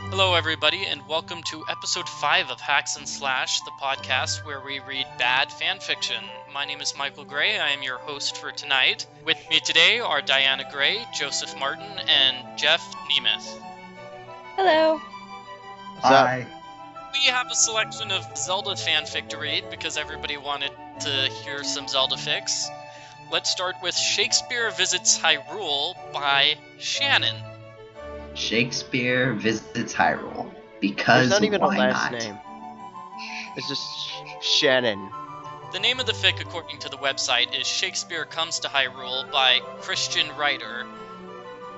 Hello, everybody, and welcome to episode 5 of Hacks and Slash, the podcast where we read bad fanfiction. My name is Michael Gray. I am your host for tonight. With me today are Diana Gray, Joseph Martin, and Jeff Nemeth. Hello. Hi. We have a selection of Zelda fanfic to read because everybody wanted to hear some Zelda fics. Let's start with Shakespeare Visits Hyrule by Shannon. Shakespeare Visits Hyrule. Because there's not even why a last not? name. It's just Shannon. The name of the fic, according to the website, is Shakespeare Comes to Hyrule by ChrstnWrtr.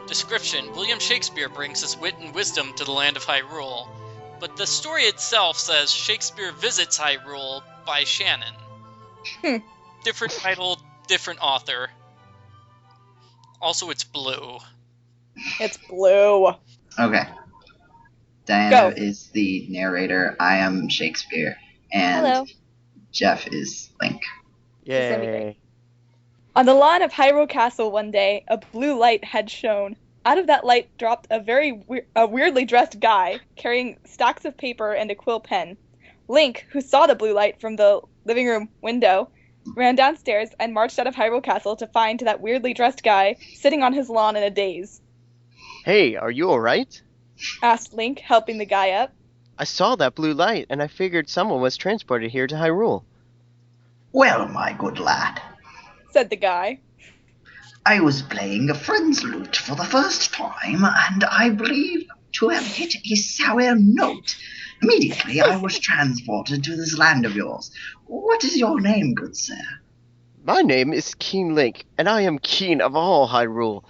Description: William Shakespeare brings his wit and wisdom to the land of Hyrule. But the story itself says Shakespeare Visits Hyrule by Shannon. Different title, different author. Also, it's blue. It's blue. Okay. Diana Go. is the narrator. I am Shakespeare. And Hello. Jeff is Link. Yay. On the lawn of Hyrule Castle one day, a blue light had shone. Out of that light dropped a weirdly dressed guy, carrying stacks of paper and a quill pen. Link, who saw the blue light from the living room window, ran downstairs and marched out of Hyrule Castle to find that weirdly dressed guy sitting on his lawn in a daze. Hey, are you alright? Asked Link, helping the guy up. I saw that blue light, and I figured someone was transported here to Hyrule. Well, my good lad, Said the guy. I was playing a friend's lute for the first time, and I believe to have hit a sour note. Immediately I was transported to this land of yours. What is your name, good sir? My name is Keen Link, and I am Keen of all Hyrule.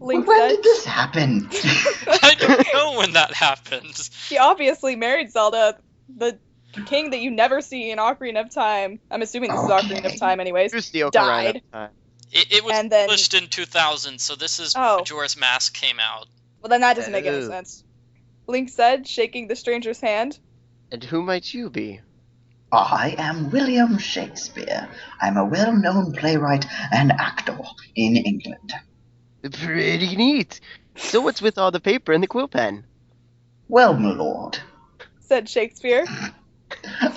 Link When said. did this happen? I don't know when that happened. He obviously married Zelda, the king that you never see in Ocarina of Time. I'm assuming this is Ocarina of Time anyways. Who's the Died. Ocarina time? It was And then- published in 2000, so this is Oh. Majora's Mask came out. Well, then that doesn't make any Oh. sense. Link said, shaking the stranger's hand. And who might you be? I am William Shakespeare. I'm a well-known playwright and actor in England. Pretty neat. So what's with all the paper and the quill pen? Well, my lord, Said Shakespeare.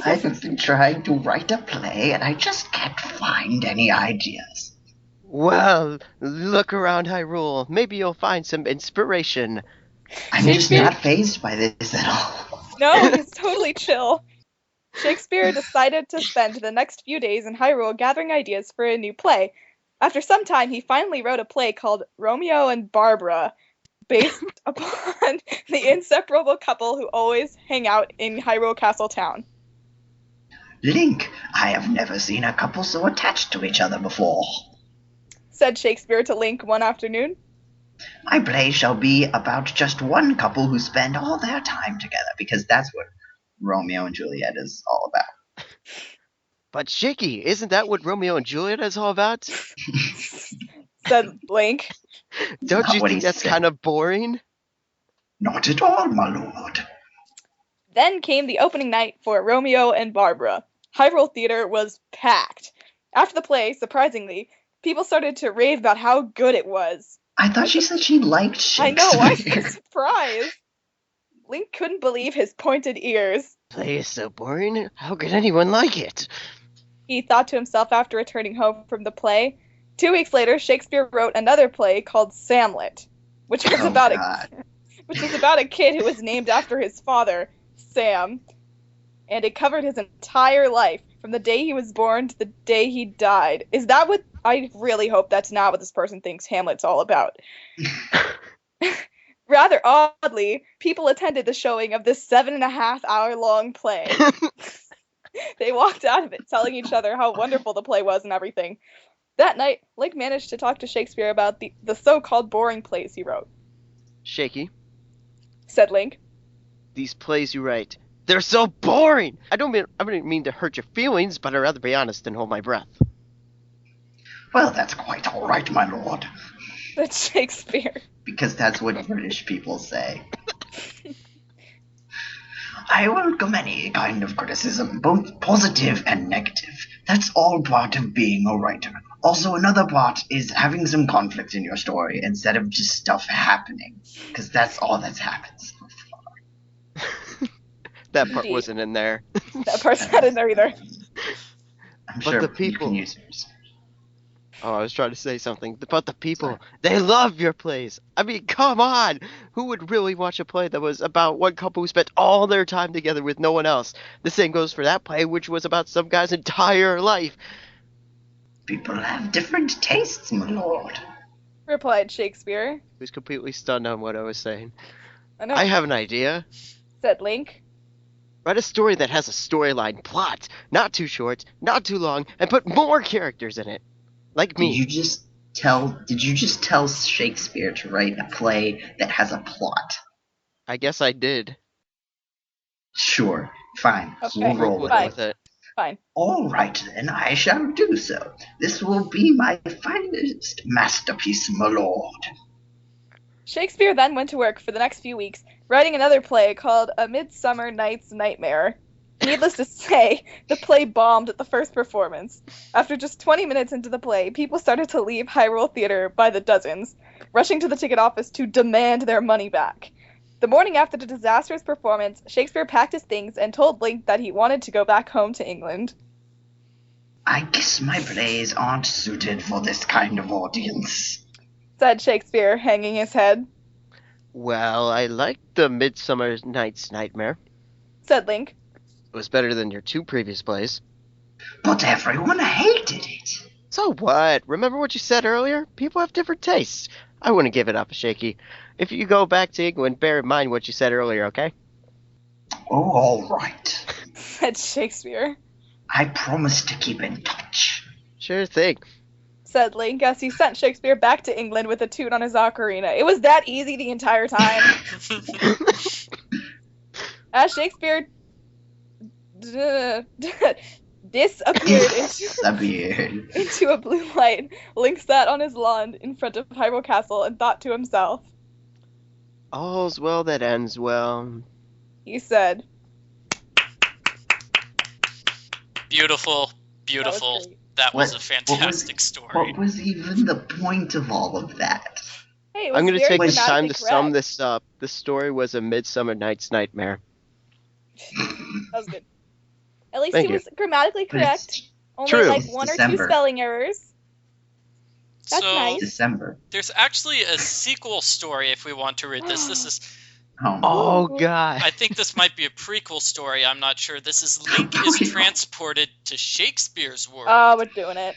I have been trying to write a play and I just can't find any ideas. Well, look around Hyrule. Maybe you'll find some inspiration. I'm just not fazed by this at all. No, he's totally chill. Shakespeare decided to spend the next few days in Hyrule gathering ideas for a new play. After some time, he finally wrote a play called Romeo and Barbara, based upon the inseparable couple who always hang out in Hyrule Castle town. Link, I have never seen a couple so attached to each other before. Said Shakespeare to Link one afternoon. My play shall be about just one couple who spend all their time together, because that's what Romeo and Juliet is all about. But Shakey, isn't that what Romeo and Juliet is all about? Said Link. Don't not you what think he that's said. kind of boring? Not at all, my lord. Then came the opening night for Romeo and Barbara. Hyrule Theater was packed. After the play, surprisingly, people started to rave about how good it was. I thought she said she liked I Shakespeare. know, I'm so surprised. Link couldn't believe his pointed ears. Play is so boring. How could anyone like it? He thought to himself after returning home from the play. 2 weeks later, Shakespeare wrote another play called Samlet, which was Oh, about God. a kid who was named after his father, Sam, and it covered his entire life, from the day he was born to the day he died. Is that what... I really hope that's not what this person thinks Hamlet's all about. Rather oddly, people attended the showing of this 7.5-hour-long play. They walked out of it telling each other how wonderful the play was and everything. That night, Link managed to talk to Shakespeare about the so-called boring plays he wrote. Shakey, Said Link. these plays you write, they're so boring! I don't mean to hurt your feelings, but I'd rather be honest than hold my breath. Well, that's quite all right, my lord. Said Shakespeare. Because that's what British people say. I welcome any kind of criticism, both positive and negative. That's all part of being a writer. Also, another part is having some conflict in your story instead of just stuff happening. Because that's all that happens. That part Indeed. wasn't in there. That part's not in there either. I'm But sure the you people- can use yours. Oh, I was trying to say something. But the people, they love your plays. I mean, come on! Who would really watch a play that was about one couple who spent all their time together with no one else? The same goes for that play, which was about some guy's entire life. People have different tastes, my lord. Replied Shakespeare. He was completely stunned on what I was saying. I know, I have an idea. said Link. Write a story that has a storyline plot, not too short, not too long, and put more characters in it. Like me. Did you just tell Shakespeare to write a play that has a plot? I guess I did. Sure, fine. Okay, We'll roll with fine. it. with it. Fine. All right, then, I shall do so. This will be my finest masterpiece, my lord. Shakespeare then went to work for the next few weeks, writing another play called A Midsummer Night's Nightmare. Needless to say, the play bombed at the first performance. After just 20 minutes into the play, people started to leave Hyrule Theatre by the dozens, rushing to the ticket office to demand their money back. The morning after the disastrous performance, Shakespeare packed his things and told Link that he wanted to go back home to England. I guess my plays aren't suited for this kind of audience. Said Shakespeare, hanging his head. Well, I liked the Midsummer Night's Nightmare. Said Link. It was better than your two previous plays. But everyone hated it. So what? Remember what you said earlier? People have different tastes. I wouldn't give it up, Shakey. If you go back to England, bear in mind what you said earlier, okay? Oh, all right. Said Shakespeare. I promise to keep in touch. Sure thing. Said Link as he sent Shakespeare back to England with a tune on his ocarina. It was that easy the entire time. As Shakespeare disappeared into a blue light, Link sat on his lawn in front of Hyrule Castle and thought to himself. All's well that ends well. He said. Beautiful, beautiful. That was a fantastic story. What was even the point of all of that? Hey, it was I'm going to very take this time to grammatically sum correct. this up. The story was A Midsummer Night's Nightmare. That was good. At least Thank he you. was grammatically But it's correct. Only True. like It's one or two December. spelling errors. That's So nice. December. there's actually a sequel story if we want to read this. This is Oh, God. I think this might be a prequel story. I'm not sure. This is Link is transported to Shakespeare's world. Oh, we're doing it.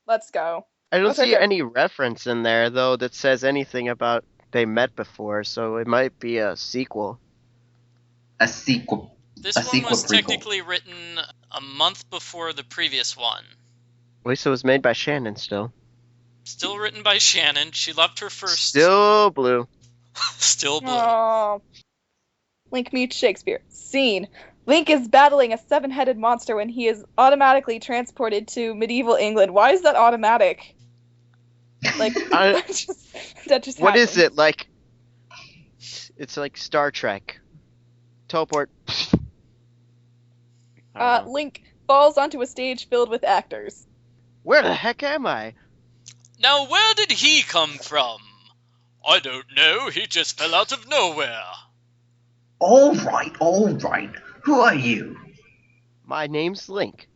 Let's go. I don't Okay, see good. any reference in there, though, that says anything about they met before, so it might be a sequel. A sequel. This a one sequel was prequel. technically written a month before the previous one. At least it was made by Shannon still. Still written by Shannon. She loved her first. Still blue. Still blue. Oh. Link meets Shakespeare. Scene. Link is battling a seven-headed monster when he is automatically transported to medieval England. Why is that automatic? Like, that just What is happens. it, like? It's like Star Trek. Teleport. I don't know. Link falls onto a stage filled with actors. Where the heck am I? Now, where did he come from? I don't know. He just fell out of nowhere. All right, all right. Who are you? My name's Link.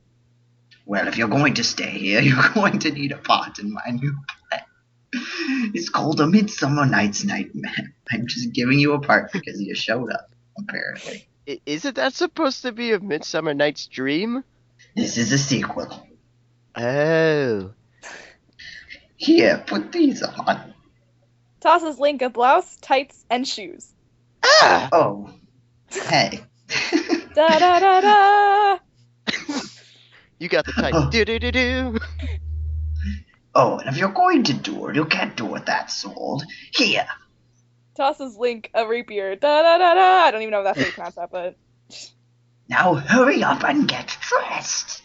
Well, if you're going to stay here, you're going to need a part in my new play. It's called A Midsummer Night's Nightmare. I'm just giving you a part because you showed up, apparently. Isn't that supposed to be A Midsummer Night's Dream? This is a sequel. Oh. Here, put these on. Tosses Link a blouse, tights, and shoes. Ah! Oh, hey. Da da da da! You got the title. Do-do-do-do. Oh, and if you're going to do it, you can't do it that sword. Here. Tosses Link a rapier. Da da da da! I don't even know if that's how you pronounce that, but. Now hurry up and get dressed.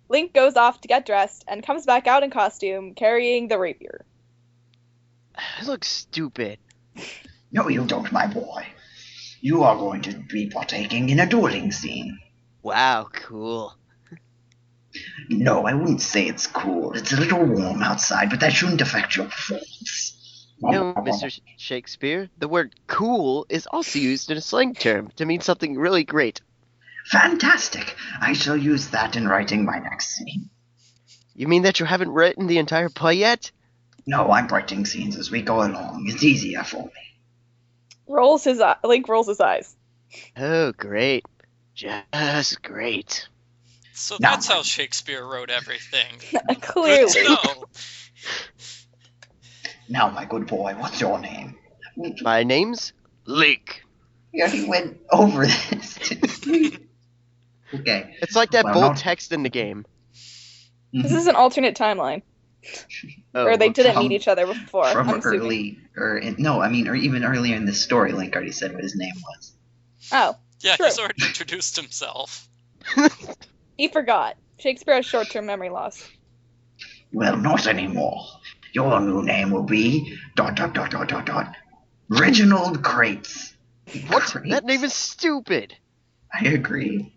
Link goes off to get dressed and comes back out in costume carrying the rapier. It looks stupid. No, you don't, my boy. You are going to be partaking in a dueling scene. Wow, cool. No, I wouldn't say it's cool. It's a little warm outside, but that shouldn't affect your performance. No, Mr. Shakespeare, the word cool is also used in a slang term to mean something really great. Fantastic! I shall use that in writing my next scene. You mean that you haven't written the entire play yet? No, I'm writing scenes as we go along. It's easier for me. Link rolls his eyes. Oh, great. Just great. So Now, that's how Shakespeare wrote everything. Clearly. Good to know. Now, my good boy, what's your name? My name's Link. We already went over this. Okay. It's like that Well, bold not- text in the game. This is an alternate timeline. Oh, Or they didn't from- meet each other before, From I'm assuming. early, or even earlier in the story, Link already said what his name was. Oh, Yeah, True. he's already introduced himself. he forgot. Shakespeare has short-term memory loss. Well, not anymore. Your new name will be ... Reginald Crates. What? Crates? That name is stupid. I agree.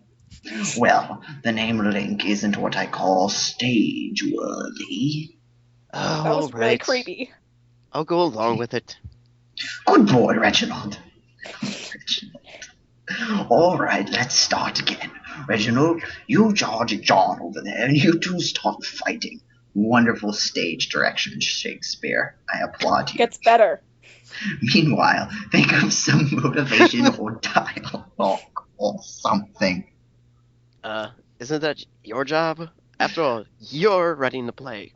Well, the name Link isn't what I call stage-worthy. Oh, That was really alright. creepy. I'll go along with it. Good boy, Reginald. All right, let's start again. Reginald, you charge at John over there, and you two start fighting. Wonderful stage direction, Shakespeare. I applaud you. Gets better. Meanwhile, think of some motivation or dialogue or something. Isn't that your job? After all, you're writing the play.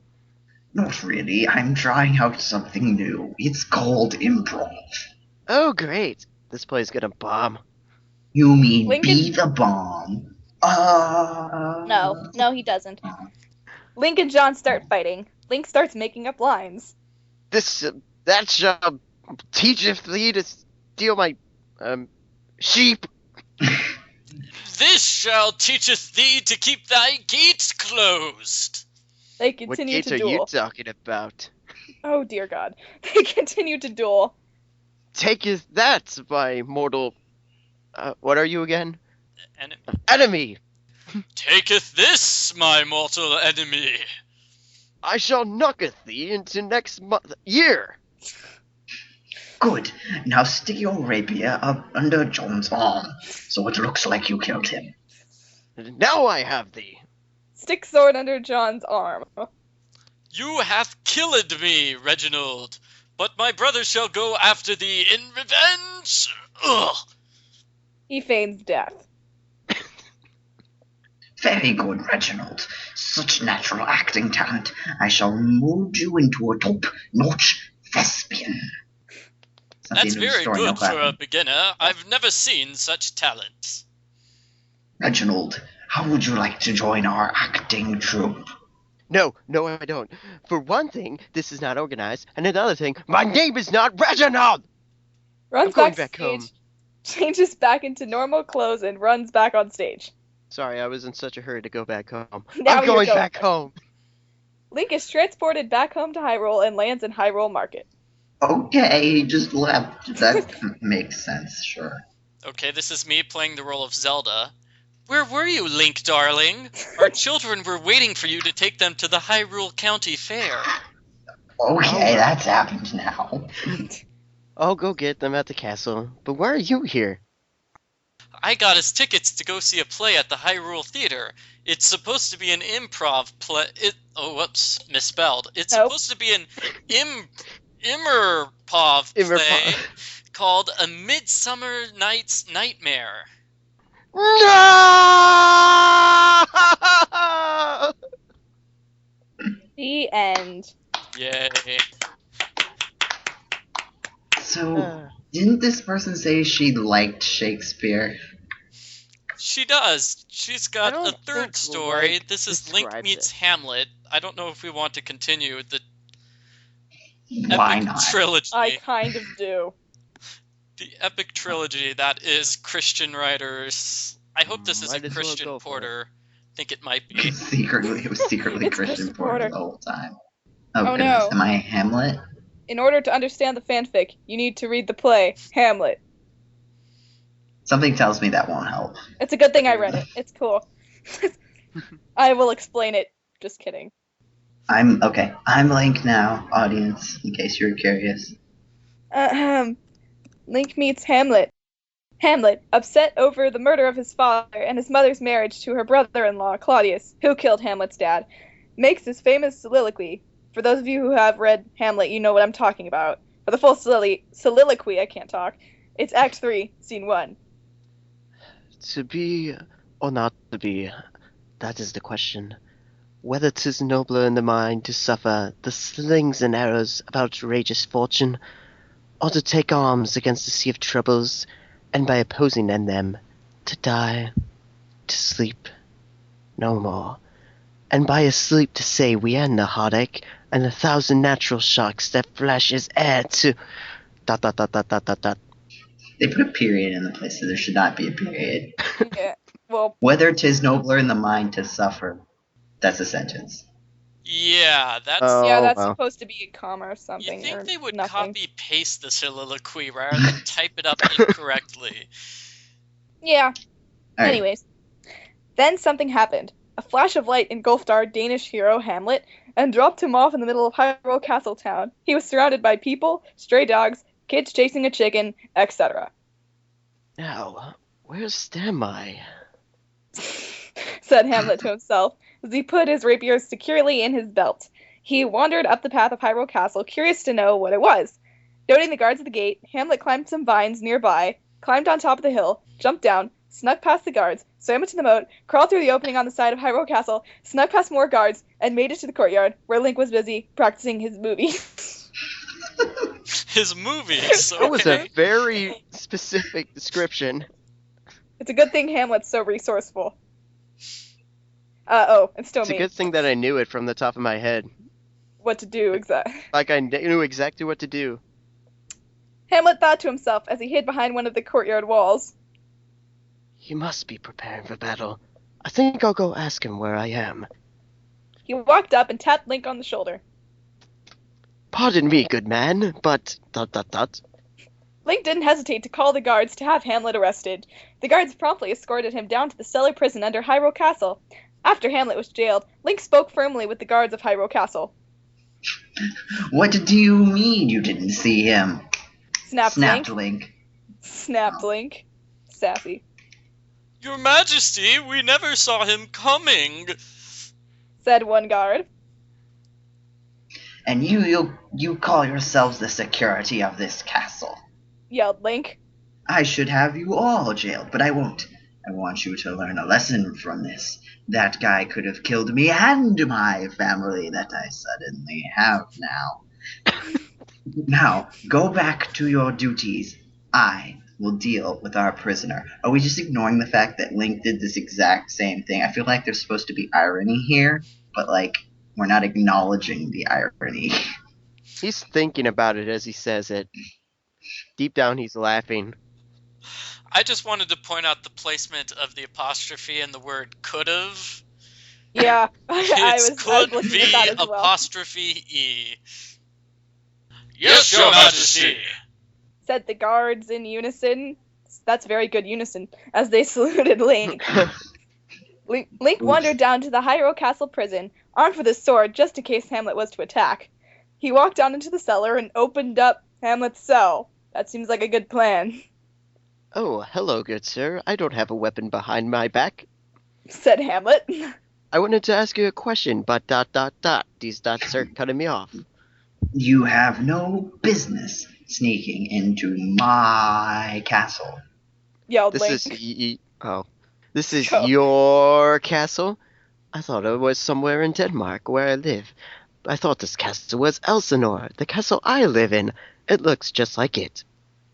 Not really. I'm trying out something new. It's called improv. Oh, great. This play's gonna bomb. You mean Lincoln- be the bomb? No, he doesn't. Link and John start fighting. Link starts making up lines. That shall teacheth thee to steal my, sheep. This shall teacheth thee to keep thy gates closed. They What continue gates to are duel. you talking about? Oh dear God. They continue to duel. Taketh that, my mortal, what are you again? Enemy. Enemy! Taketh this, my mortal enemy. I shall knocketh thee into next year. Good. Now stick your rapier up under John's arm, so it looks like you killed him. And now I have thee. Stick sword under John's arm. You hath killed me, Reginald, but my brother shall go after thee in revenge. Ugh. He feigns death. Very good, Reginald. Such natural acting talent. I shall mold you into a top-notch thespian. That's very good for a beginner. I've never seen such talent. Reginald, how would you like to join our acting troupe? No, I don't. For one thing, this is not organized, and another thing, my name is not Reginald! Runs I'm going backstage, back home. changes back into normal clothes, and runs back on stage. Sorry, I was in such a hurry to go back home. Now I'm you're going going back back. home. Link is transported back home to Hyrule and lands in Hyrule Market. Okay, he just left. That makes sense, sure. Okay, this is me playing the role of Zelda. Where were you, Link, darling? Our children were waiting for you to take them to the Hyrule County Fair. Okay, that's happened now. I'll go get them at the castle, but why are you here? I got us tickets to go see a play at the Hyrule Theater. It's supposed to be an improv play. Whoops, misspelled. It's Nope. supposed to be an immerpov play Immerpov. called A Midsummer Night's Nightmare. No! The end. Yay. So, didn't this person say she liked Shakespeare? She does. She's got I don't a third think story. like This is Link describes Meets it. Hamlet. I don't know if we want to continue the Why epic not? trilogy. I kind of do. The epic trilogy that is ChrstnWrtrs. I hope this Might isn't as well Christian go for it. Porter. I think it might be. It was secretly It's Christian Christian Porter Porter. the whole time. Oh, goodness, no. am I Hamlet? In order to understand the fanfic, you need to read the play, Hamlet. Something tells me that won't help. It's a good thing I read it. It's cool. I will explain it. Just kidding. I'm Link now, audience, in case you're curious. Link meets Hamlet. Hamlet, upset over the murder of his father and his mother's marriage to her brother-in-law, Claudius, who killed Hamlet's dad, makes his famous soliloquy. For those of you who have read Hamlet, you know what I'm talking about. For the full soliloquy, I can't talk. It's Act 3, Scene 1. To be or not to be, that is the question. Whether 'tis nobler in the mind to suffer the slings and arrows of outrageous fortune, or to take arms against the sea of troubles, and by opposing in them, to die, to sleep, no more, and by a sleep to say we end the heartache, and 1,000 natural shocks that flash is heir to... ... They put a period in the place that there should not be a period. Yeah, well, Whether 'tis nobler in the mind to suffer. That's a sentence. Yeah, that's... yeah, that's well. supposed to be a comma or something. You think or they would nothing. copy-paste the soliloquy rather than type it up incorrectly. Yeah. All right. Anyways, then something happened. A flash of light engulfed our Danish hero, Hamlet, and dropped him off in the middle of Hyrule Castle town. He was surrounded by people, stray dogs, kids chasing a chicken, etc. Now, where's am I? Said Hamlet to himself, as he put his rapier securely in his belt. He wandered up the path of Hyrule Castle, curious to know what it was. Noting the guards at the gate, Hamlet climbed some vines nearby, climbed on top of the hill, jumped down, snuck past the guards, swam into the moat, crawled through the opening on the side of Hyrule Castle, snuck past more guards, and made it to the courtyard, where Link was busy practicing his movie. His movies. That was a very specific description. It's a good thing Hamlet's so resourceful. It's still It's me. a good thing that I knew it from the top of my head. What to do, exactly. Like I knew exactly what to do. Hamlet thought to himself as he hid behind one of the courtyard walls. He must be preparing for battle. I think I'll go ask him where I am. He walked up and tapped Link on the shoulder. Pardon me, good man, but... ... Link didn't hesitate to call the guards to have Hamlet arrested. The guards promptly escorted him down to the cellar prison under Hyrule Castle. After Hamlet was jailed, Link spoke firmly with the guards of Hyrule Castle. What do you mean you didn't see him? Snapped Link. Link. Snapped Link. Sassy. Your Majesty, we never saw him coming, said one guard. And you call yourselves the security of this castle. Yelled Link. I should have you all jailed, but I won't. I want you to learn a lesson from this. That guy could have killed me and my family that I suddenly have now. Now, go back to your duties. I will deal with our prisoner. Are we just ignoring the fact that Link did this exact same thing? I feel like there's supposed to be irony here, but, like, we're not acknowledging the irony. He's thinking about it as he says it. Deep down, he's laughing. I just wanted to point out the placement of the apostrophe in the word could've. Yeah, I was could looking be at that as well. apostrophe E. Yes, Your Majesty, said the guards in unison. That's very good unison, as they saluted Link. Link wandered down to the Hyrule Castle prison, armed with his sword just in case Hamlet was to attack. He walked down into the cellar and opened up Hamlet's cell. That seems like a good plan. Oh, hello, good sir. I don't have a weapon behind my back, said Hamlet. I wanted to ask you a question, but ... These dots are cutting me off. You have no business sneaking into my castle. Yelled This Link. This is your castle? I thought it was somewhere in Denmark, where I live. I thought this castle was Elsinore, the castle I live in. It looks just like it.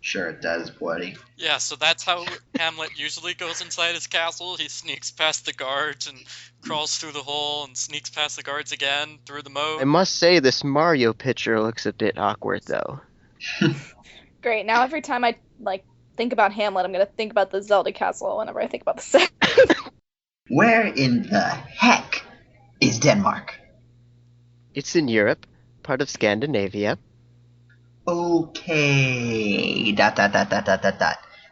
Sure it does, buddy. Yeah, so that's how Hamlet usually goes inside his castle. He sneaks past the guards and crawls through the hole and sneaks past the guards again through the moat. I must say this Mario picture looks a bit awkward, though. Great. Now every time I think about Hamlet, I'm gonna think about the Zelda castle whenever I think about the set. Where in the heck is Denmark? It's in Europe, part of Scandinavia. Okay. ...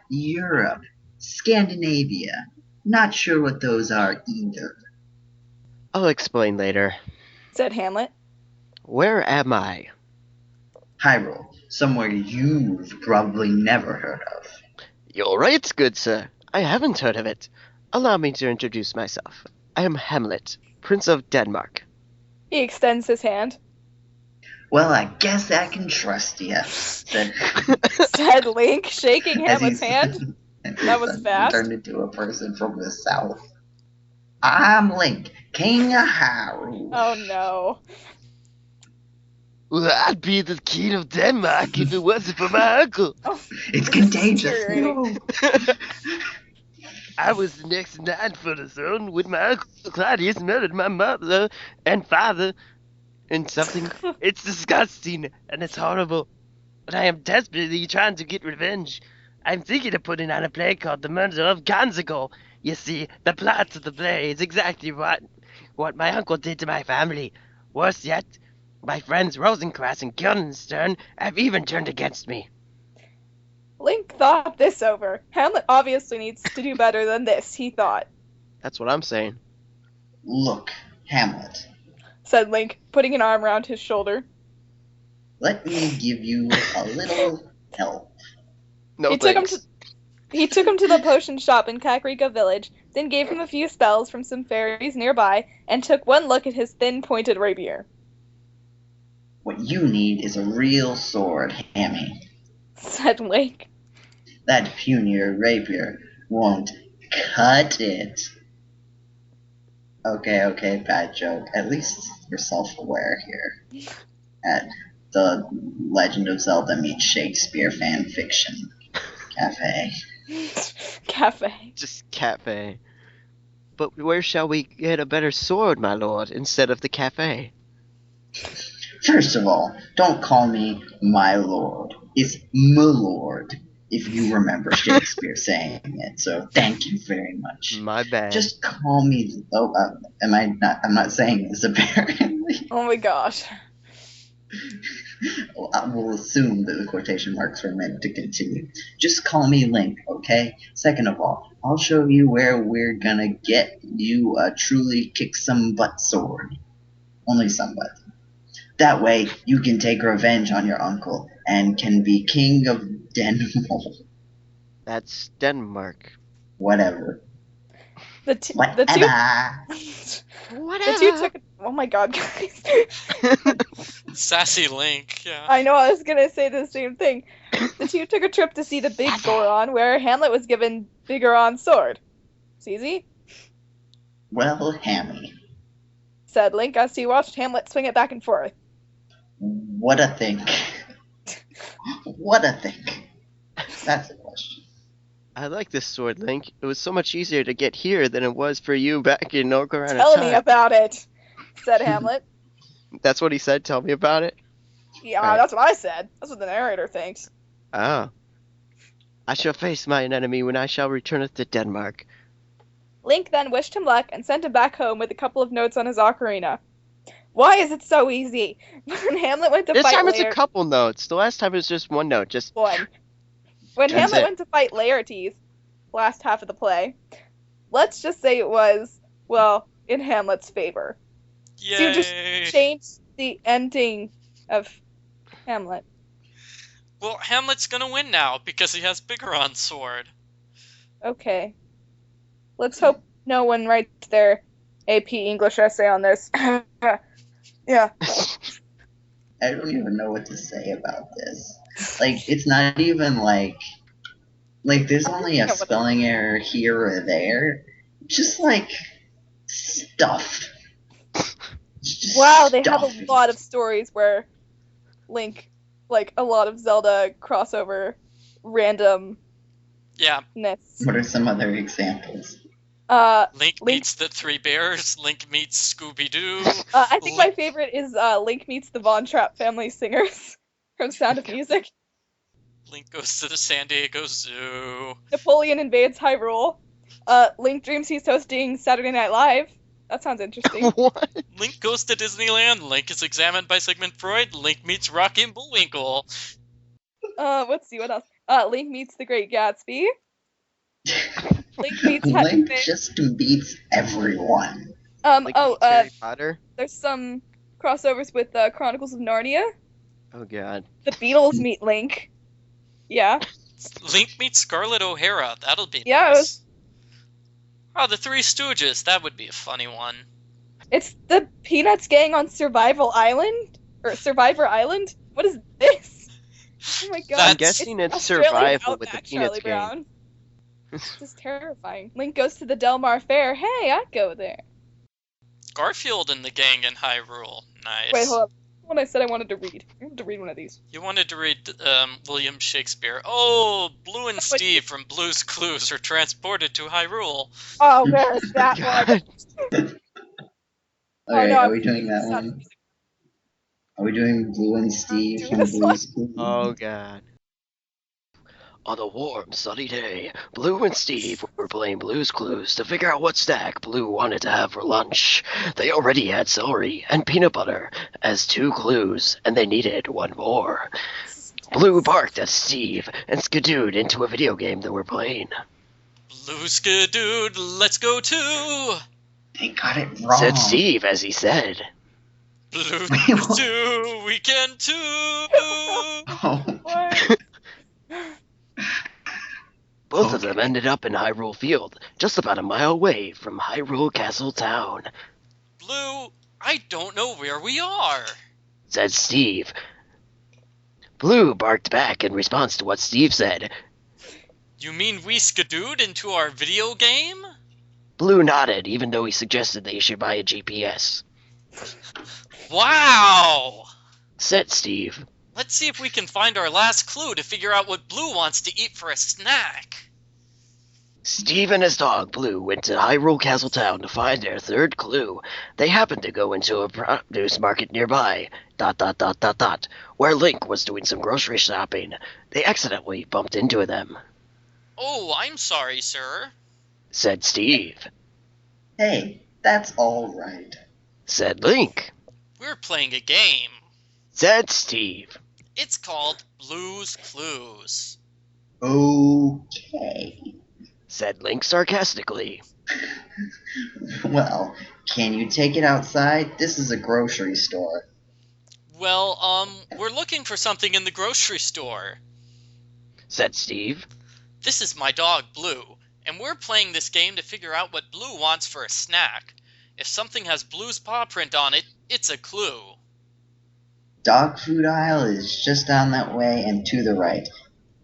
Europe. Scandinavia. Not sure what those are either. I'll explain later. said Hamlet. Where am I? Hyrule, somewhere you've probably never heard of. You're right, good sir. I haven't heard of it. Allow me to introduce myself. I am Hamlet, Prince of Denmark. He extends his hand. Well, I guess I can trust you, said Link, shaking Hamlet's hand. That was fast. Turned into a person from the south. I'm Link, King of Hyrule. Oh no. Well, I'd be the king of Denmark if it wasn't for my uncle. Oh, It's contagious. deteriorating. I was the next in line for the throne when my uncle Claudius murdered my mother and father and something. It's disgusting and it's horrible. But I am desperately trying to get revenge. I'm thinking of putting on a play called The Murder of Gonzago. You see, the plot of the play is exactly what my uncle did to my family. Worse yet, my friends Rosencrantz and Guildenstern have even turned against me. Link thought this over. Hamlet obviously needs to do better than this, he thought, That's what I'm saying. Look, Hamlet, said Link, putting an arm around his shoulder. let me give you a little help. No He took him thanks. He took him to the potion shop in Kakariko Village, then gave him a few spells from some fairies nearby, and took one look at his thin, pointed rapier. What you need is a real sword, Hammy. Said Link. That puny rapier won't cut it. Okay, bad joke. At least you're self-aware here. At the Legend of Zelda meets Shakespeare fanfiction cafe. Cafe. Just cafe. But where shall we get a better sword, my lord, instead of the cafe? First of all, don't call me my lord. It's my lord, if you remember Shakespeare saying it. So thank you very much. My bad. Just call me. Oh, am I not? I'm not saying this apparently. Oh my gosh. Well, I will assume that the quotation marks were meant to continue. Just call me Link, okay? Second of all, I'll show you where we're gonna get you a truly kick-some-butt sword. Only somebody. That way, you can take revenge on your uncle and can be king of Denmark. That's Denmark. Whatever. The two took. Oh my god, guys. Sassy Link, yeah. I know, I was gonna say the same thing. The two took a trip to see the big Goron, where Hamlet was given Big Goron's sword. It's easy, Well, Hammy, said Link as he watched Hamlet swing it back and forth. what a think. What a think. That's the question. I like this sword, Link. It was so much easier to get here than it was for you back in Ocarina Tell of me Time. about it, said Hamlet. That's what he said? Tell me about it? Yeah, Right. that's what I said. That's what the narrator thinks. Ah. I shall face mine enemy when I shall returneth to Denmark. Link then wished him luck and sent him back home with a couple of notes on his ocarina. Why is it so easy? When Hamlet went to This fight time it's Laer- a couple notes. The last time it was just one note. Just one. When That's Hamlet it. went to fight Laertes, last half of the play, let's just say it was, well, in Hamlet's favor. So you just Yay! changed the ending of Hamlet. Well, Hamlet's gonna win now because he has Bigoron's sword. Okay. Let's hope no one writes their AP English essay on this. Yeah. I don't even know what to say about this. Like, it's not even like there's only a spelling error here or there. Just like stuff. It's just Wow, they have a stuff. lot of stories where Link, like a lot of Zelda crossover randomness. Yeah, What are some other examples? Link meets the Three Bears, Link meets Scooby-Doo. I think my favorite is Link meets the Von Trapp family singers from Sound of Music. Link goes to the San Diego Zoo. Napoleon invades Hyrule. Link dreams he's hosting Saturday Night Live. That sounds interesting. what? Link goes to Disneyland. Link is examined by Sigmund Freud. Link meets Rocky and Bullwinkle. Let's see what else. Link meets the Great Gatsby. Link meets Link Happy just beats everyone. Like Harry Potter? There's some crossovers with Chronicles of Narnia. Oh god. The Beatles meet Link. Yeah. Link meets Scarlett O'Hara. That'll be Yeah, nice. Oh, the Three Stooges. That would be a funny one. It's the Peanuts gang on Survivor Island? What is this? Oh my god. I'm guessing it's Australian survival with the Outback, Peanuts Charlie gang. Brown. This is terrifying. Link goes to the Del Mar Fair. Hey, I'd go there. Garfield and the gang in Hyrule. Nice. Wait, hold up. What I said I wanted to read. I wanted to read one of these. You wanted to read William Shakespeare. Oh, Blue and Steve from Blue's Clues are transported to Hyrule. Oh, where is that one? Okay, no, are we doing that one? Are we doing Blue and Steve Do from this Blue's Clues? Oh god. On a warm, sunny day, Blue and Steve were playing Blue's Clues to figure out what snack Blue wanted to have for lunch. They already had celery and peanut butter as 2 clues, and they needed 1 more. Blue barked at Steve and skidooed into a video game they were playing. Blue Skidoo, let's go too. They got it wrong. Said Steve as he said. Blue Skidoo, we can too. Oh. What? Both of them ended up in Hyrule Field, just about a mile away from Hyrule Castle Town. Blue, I don't know where we are. Said Steve. Blue barked back in response to what Steve said. You mean we skidooed into our video game? Blue nodded, even though he suggested they should buy a GPS. Wow! Said Steve. Let's see if we can find our last clue to figure out what Blue wants to eat for a snack. Steve and his dog Blue went to Hyrule Castle Town to find their 3rd clue. They happened to go into a produce market nearby, ... where Link was doing some grocery shopping. They accidentally bumped into them. Oh, I'm sorry, sir. Said Steve. Hey, that's all right. Said Link. We're playing a game. Said Steve. It's called Blue's Clues. Okay. Said Link sarcastically. Well, can you take it outside? This is a grocery store. Well, we're looking for something in the grocery store. Said Steve. This is my dog, Blue, and we're playing this game to figure out what Blue wants for a snack. If something has Blue's paw print on it, it's a clue. Dog food aisle is just down that way and to the right.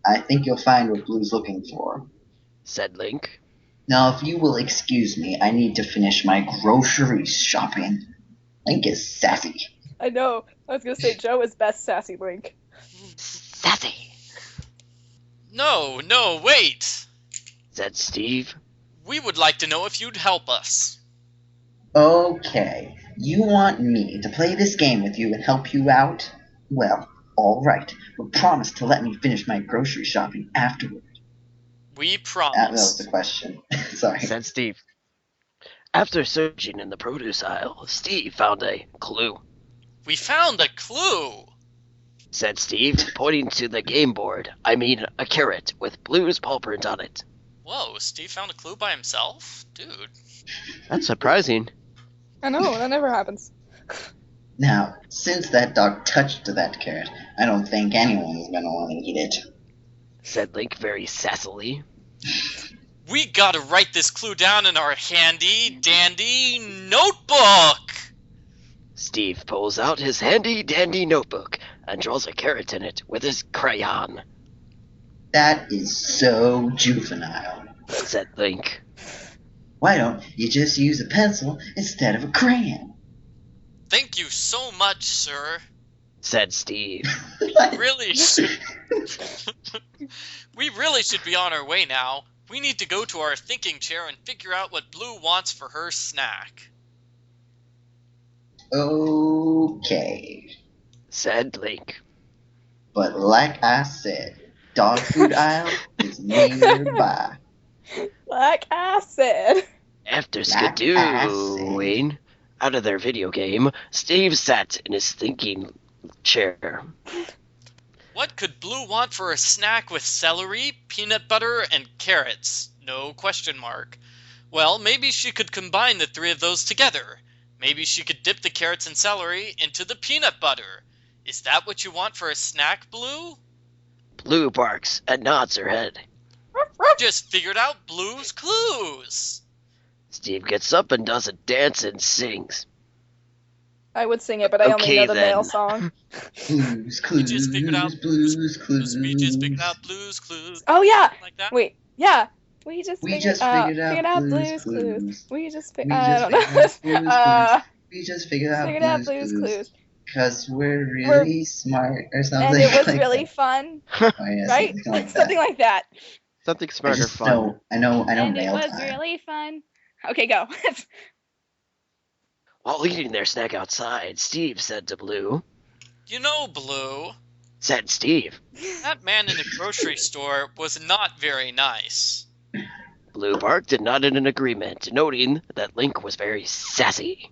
I think you'll find what Blue's looking for. Said Link. Now, if you will excuse me, I need to finish my grocery shopping. Link is sassy. I know. I was gonna say Joe is best sassy Link. Sassy. No, wait! Said Steve. We would like to know if you'd help us. Okay, you want me to play this game with you and help you out? Well, alright, but promise to let me finish my grocery shopping afterward. We That promise. was the question. Sorry. Said Steve. After searching in the produce aisle, Steve found a clue. We found a clue! Said Steve, pointing to the game board. I mean, a carrot with Blue's paw print on it. Whoa, Steve found a clue by himself? Dude. That's surprising. I know, that never happens. Now, since that dog touched that carrot, I don't think anyone's gonna want to eat it. Said Link very sassily. We gotta write this clue down in our handy-dandy notebook! Steve pulls out his handy-dandy notebook and draws a carrot in it with his crayon. That is so juvenile. Said Link. Why don't you just use a pencil instead of a crayon? Thank you so much, sir. Said Steve. Really should... We really should be on our way now. We need to go to our thinking chair and figure out what Blue wants for her snack. Okay. Said Link. But like I said, dog food aisle is nearby. Like I said. After Like skidooing out of their video game, Steve sat in his thinking chair. What could Blue want for a snack with celery, peanut butter, and carrots? No question mark. Well, maybe she could combine the 3 of those together. Maybe she could dip the carrots and celery into the peanut butter. Is that what you want for a snack, Blue? Blue barks and nods her head. Just figured out Blue's Clues. Steve gets up and does a dance and sings. I would sing it, but I only Okay, know the then. male song. Blues We Clues, just figured out Blues Clues. We just figured out Blues Clues. Oh yeah. Like that. Wait. Yeah. We just We figured just figured out Blue's Clues. We just We figured. I just don't figured know. out Blue's Clues. We just figured Figured out out Blue's Blue's Clues. Because we're really smart or something. And it was like really that. fun, Oh, yeah, right? Something like that. Something like that. Something I smart or just fun. know, I know And it mail was time. really fun. Okay, go. While eating their snack outside, Steve said to Blue. You know, Blue, Said Steve. that man in the grocery store was not very nice. Blue barked and nodded in agreement, noting that Link was very sassy.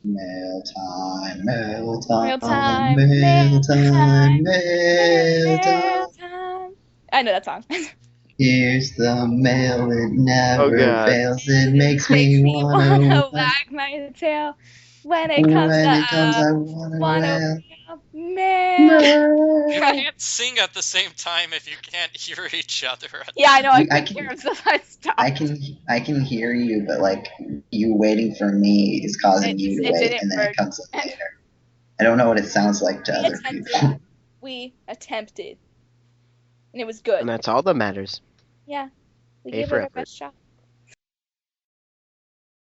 Mail time, mail time, Mail time, mail mail time, time, mail time. time. I know that song. Here's the mail, it never Oh, God. fails. It makes me wanna wag my tail. When it when comes it comes, I wanna wanna mail. You wail. can't sing at the same time if you can't hear each other. Yeah, I know. I I couldn't can- hear him, so I stopped. I can hear you, but like you waiting for me is causing you to It wait, didn't and then work. it comes up later. I don't know what it sounds like to We other attempted. people. We attempted. And it was good. And that's all that matters. Yeah. We A gave for it our effort. best shot.